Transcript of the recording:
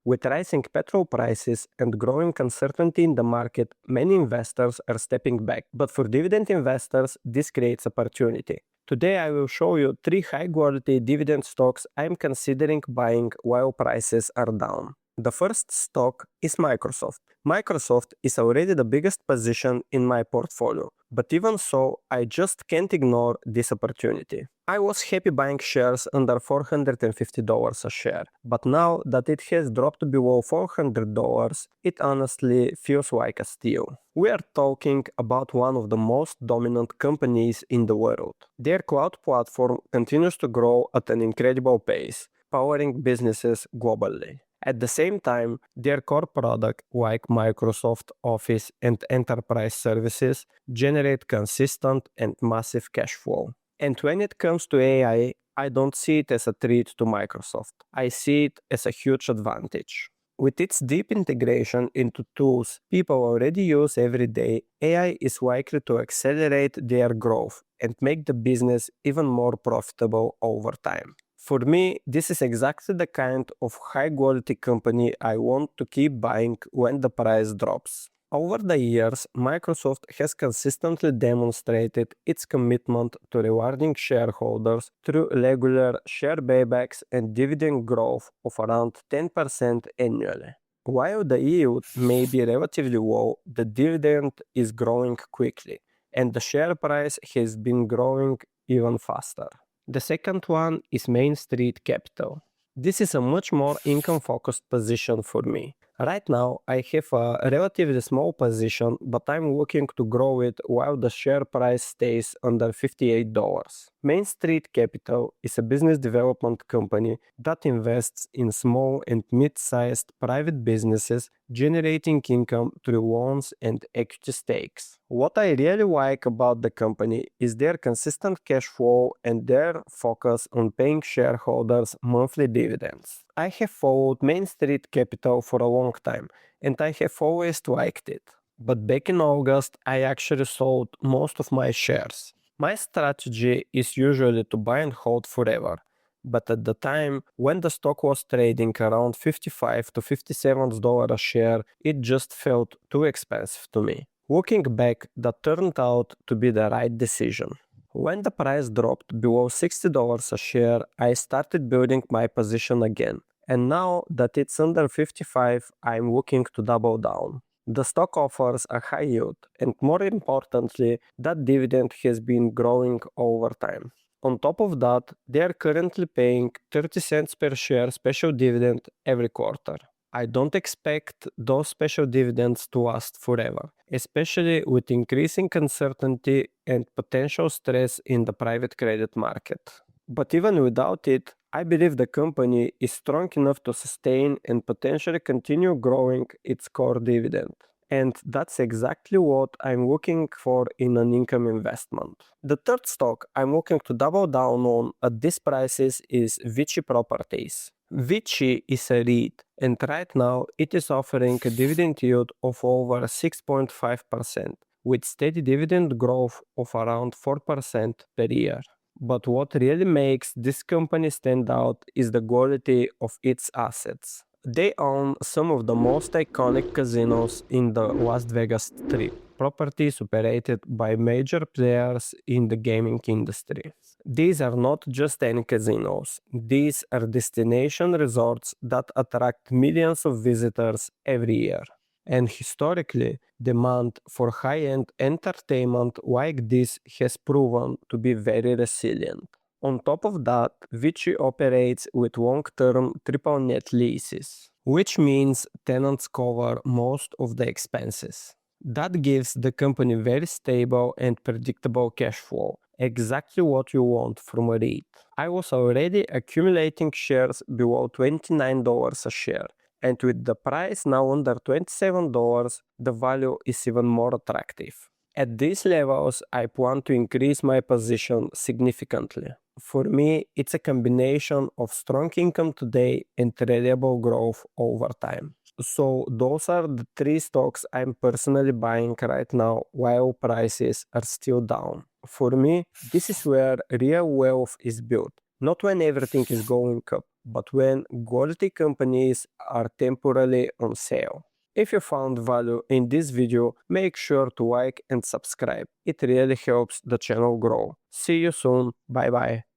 With rising petrol prices and growing uncertainty in the market, many investors are stepping back. But for dividend investors, this creates opportunity. Today I will show you 3 high-quality dividend stocks I'm considering buying while prices are down. The first stock is Microsoft. Microsoft is already the biggest position in my portfolio, but even so, I just can't ignore this opportunity. I was happy buying shares under $450 a share, but now that it has dropped below $400, it honestly feels like a steal. We are talking about one of the most dominant companies in the world. Their cloud platform continues to grow at an incredible pace, powering businesses globally. At the same time, their core product, like Microsoft Office and enterprise services, generate consistent and massive cash flow. And when it comes to AI, I don't see it as a threat to Microsoft. I see it as a huge advantage. With its deep integration into tools people already use every day, AI is likely to accelerate their growth and make the business even more profitable over time. For me, this is exactly the kind of high-quality company I want to keep buying when the price drops. Over the years, Microsoft has consistently demonstrated its commitment to rewarding shareholders through regular share buybacks and dividend growth of around 10% annually. While the yield may be relatively low, the dividend is growing quickly, and the share price has been growing even faster. The second one is Main Street Capital. This is a much more income-focused position for me. Right now, I have a relatively small position, but I'm looking to grow it while the share price stays under $58. Main Street Capital is a business development company that invests in small and mid-sized private businesses, generating income through loans and equity stakes. What I really like about the company is their consistent cash flow and their focus on paying shareholders monthly dividends. I have followed Main Street Capital for a long time, and I have always liked it. But back in August, I actually sold most of my shares. My strategy is usually to buy and hold forever. But at the time, when the stock was trading around $55 to $57 a share, it just felt too expensive to me. Looking back, that turned out to be the right decision. When the price dropped below $60 a share, I started building my position again. And now that it's under 55, I'm looking to double down. The stock offers a high yield, and more importantly, that dividend has been growing over time. On top of that, they are currently paying 30 cents per share special dividend every quarter. I don't expect those special dividends to last forever, especially with increasing uncertainty and potential stress in the private credit market. But even without it, I believe the company is strong enough to sustain and potentially continue growing its core dividend. And that's exactly what I'm looking for in an income investment. The third stock I'm looking to double down on at these prices is Vici Properties. Vici is a REIT, and right now it is offering a dividend yield of over 6.5%, with steady dividend growth of around 4% per year. But what really makes this company stand out is the quality of its assets. They own some of the most iconic casinos in the Las Vegas Strip, properties operated by major players in the gaming industry. These are not just any casinos, these are destination resorts that attract millions of visitors every year. And historically, demand for high-end entertainment like this has proven to be very resilient. On top of that, Vici operates with long-term triple net leases, which means tenants cover most of the expenses. That gives the company very stable and predictable cash flow, exactly what you want from a REIT. I was already accumulating shares below $29 a share, and with the price now under $27, the value is even more attractive. At these levels, I plan to increase my position significantly. For me, it's a combination of strong income today and reliable growth over time. So those are the 3 stocks I'm personally buying right now while prices are still down. For me, this is where real wealth is built, not when everything is going up, but when quality companies are temporarily on sale. If you found value in this video, make sure to like and subscribe. It really helps the channel grow. See you soon. Bye bye.